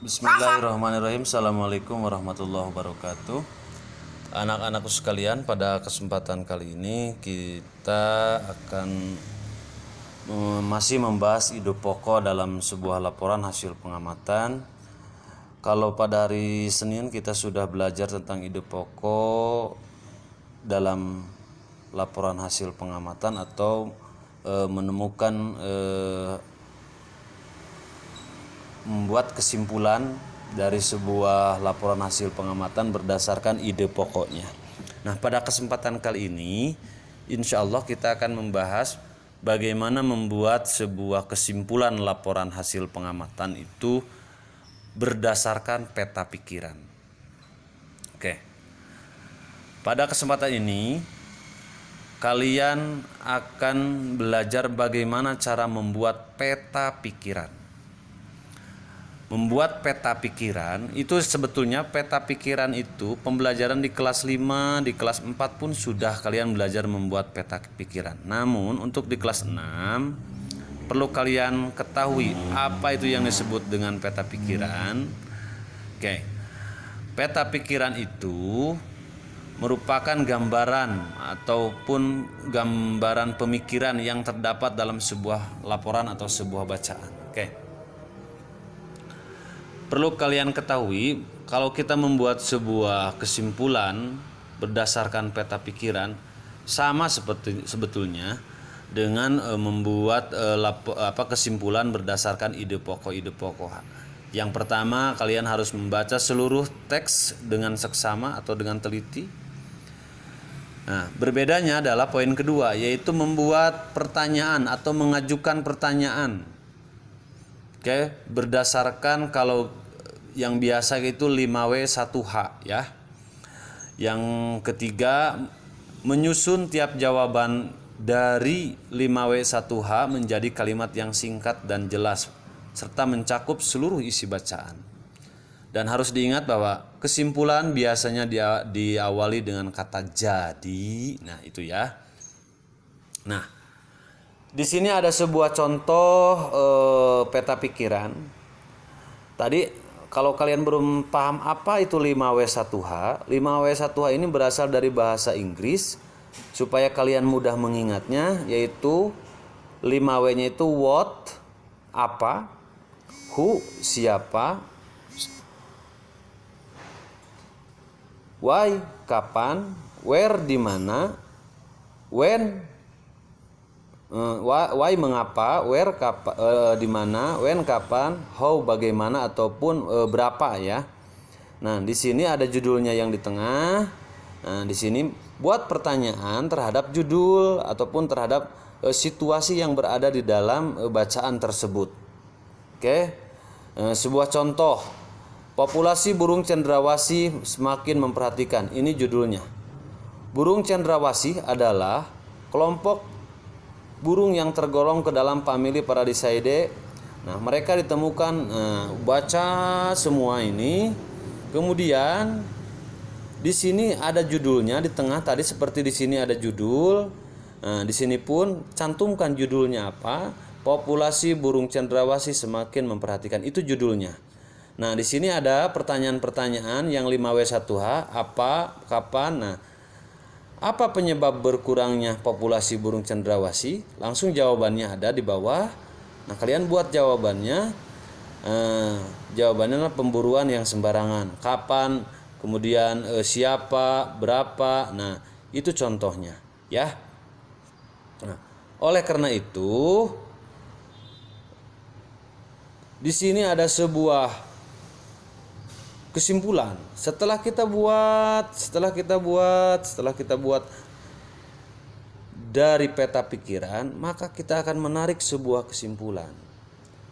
Bismillahirrahmanirrahim. Assalamualaikum warahmatullahi wabarakatuh. Anak-anakku sekalian, pada kesempatan kali ini kita akan masih membahas ide pokok dalam sebuah laporan hasil pengamatan. Kalau pada hari Senin kita sudah belajar tentang ide pokok dalam laporan hasil pengamatan atau menemukan membuat kesimpulan dari sebuah laporan hasil pengamatan berdasarkan ide pokoknya. Nah, pada kesempatan kali ini insya Allah kita akan membahas bagaimana membuat sebuah kesimpulan laporan hasil pengamatan itu berdasarkan peta pikiran. Oke. Pada kesempatan ini kalian akan belajar bagaimana cara membuat peta pikiran. Membuat peta pikiran itu sebetulnya peta pikiran itu pembelajaran di kelas 5, di kelas 4 pun sudah kalian belajar membuat peta pikiran. Namun untuk di kelas 6 perlu kalian ketahui apa itu yang disebut dengan peta pikiran. Oke. Peta pikiran itu merupakan gambaran ataupun gambaran pemikiran yang terdapat dalam sebuah laporan atau sebuah bacaan. Oke. Perlu kalian ketahui, kalau kita membuat sebuah kesimpulan berdasarkan peta pikiran sama seperti sebetulnya dengan membuat kesimpulan berdasarkan ide pokok. Yang pertama, kalian harus membaca seluruh teks dengan seksama atau dengan teliti. Nah, berbedanya adalah poin kedua, yaitu membuat pertanyaan atau mengajukan pertanyaan. Oke, berdasarkan kalau yang biasa itu 5W1H ya. Yang ketiga, menyusun tiap jawaban dari 5W1H menjadi kalimat yang singkat dan jelas serta mencakup seluruh isi bacaan. Dan harus diingat bahwa kesimpulan biasanya diawali dengan kata jadi. Nah, itu ya. Nah, di sini ada sebuah contoh peta pikiran. Tadi kalau kalian belum paham apa itu 5W1H, 5W1H ini berasal dari bahasa Inggris. Supaya kalian mudah mengingatnya, yaitu 5W-nya itu what, apa, who, siapa, why, kapan, where, di mana, when, why, mengapa, where, di mana, when, kapan, how, bagaimana, ataupun berapa ya. Nah, di sini ada judulnya yang di tengah. Nah, di sini buat pertanyaan terhadap judul ataupun terhadap situasi yang berada di dalam bacaan tersebut. Oke. Sebuah contoh. Populasi burung cendrawasih semakin memperhatikan. Ini judulnya. Burung cendrawasih adalah kelompok burung yang tergolong ke dalam famili Paradiseidae. Nah, mereka ditemukan, baca semua ini. Kemudian di sini ada judulnya di tengah tadi, seperti di sini ada judul. Nah, di sini pun cantumkan judulnya apa? Populasi burung cendrawasih semakin memperhatikan. Itu judulnya. Nah, di sini ada pertanyaan-pertanyaan yang 5W1H, apa, kapan. Nah, apa penyebab berkurangnya populasi burung cendrawasih? Langsung jawabannya ada di bawah. Nah, kalian buat jawabannya. Jawabannya adalah pemburuan yang sembarangan. Kapan, kemudian siapa, berapa. Nah, itu contohnya ya. Nah, oleh karena itu di sini ada sebuah kesimpulan. Setelah kita buat dari peta pikiran, maka kita akan menarik sebuah kesimpulan.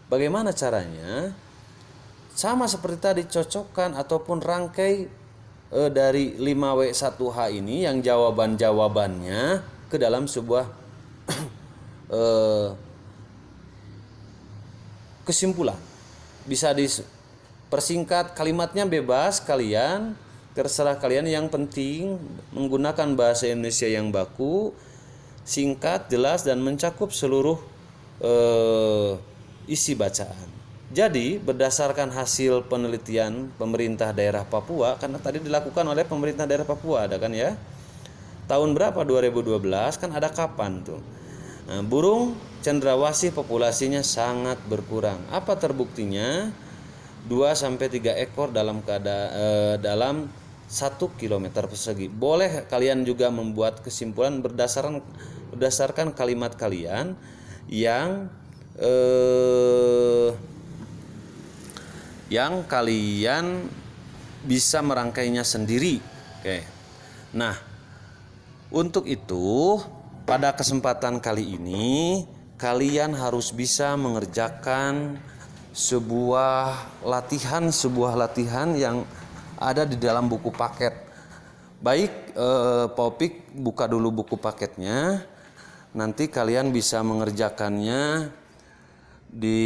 Bagaimana caranya? Sama seperti tadi, cocokkan ataupun rangkai dari 5W1H ini yang jawaban-jawabannya ke dalam sebuah kesimpulan. Bisa persingkat, kalimatnya bebas, kalian terserah kalian. Yang penting menggunakan bahasa Indonesia yang baku, singkat, jelas, dan mencakup seluruh isi bacaan. Jadi berdasarkan hasil penelitian pemerintah daerah Papua, karena tadi dilakukan oleh pemerintah daerah Papua, ada kan ya? Tahun berapa? 2012 kan, ada kapan tuh? Nah, burung cendrawasih populasinya sangat berkurang. Apa terbuktinya? 2 sampai 3 ekor dalam 1 kilometer persegi. Boleh kalian juga membuat kesimpulan berdasarkan kalimat kalian yang kalian bisa merangkainya sendiri. Oke. Nah, untuk itu pada kesempatan kali ini kalian harus bisa mengerjakan sebuah latihan yang ada di dalam buku paket. Baik, Popik buka dulu buku paketnya. Nanti kalian bisa mengerjakannya di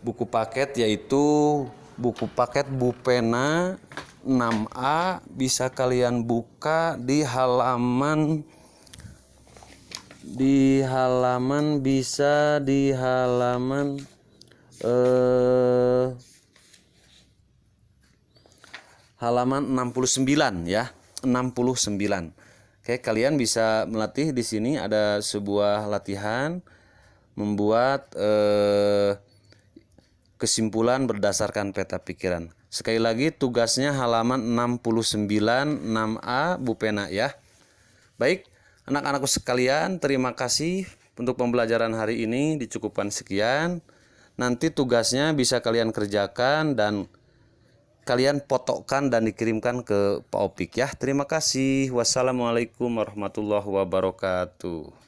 buku paket, yaitu buku paket Bupena 6A. Bisa kalian buka di halaman halaman 69 ya, 69. Oke, kalian bisa melatih di sini, ada sebuah latihan membuat kesimpulan berdasarkan peta pikiran. Sekali lagi tugasnya halaman 69 6A Bupena ya. Baik, anak-anakku sekalian, terima kasih untuk pembelajaran hari ini, dicukupkan sekian. Nanti tugasnya bisa kalian kerjakan dan kalian fotokan dan dikirimkan ke Pak Opik ya. Terima kasih. Wassalamualaikum warahmatullahi wabarakatuh.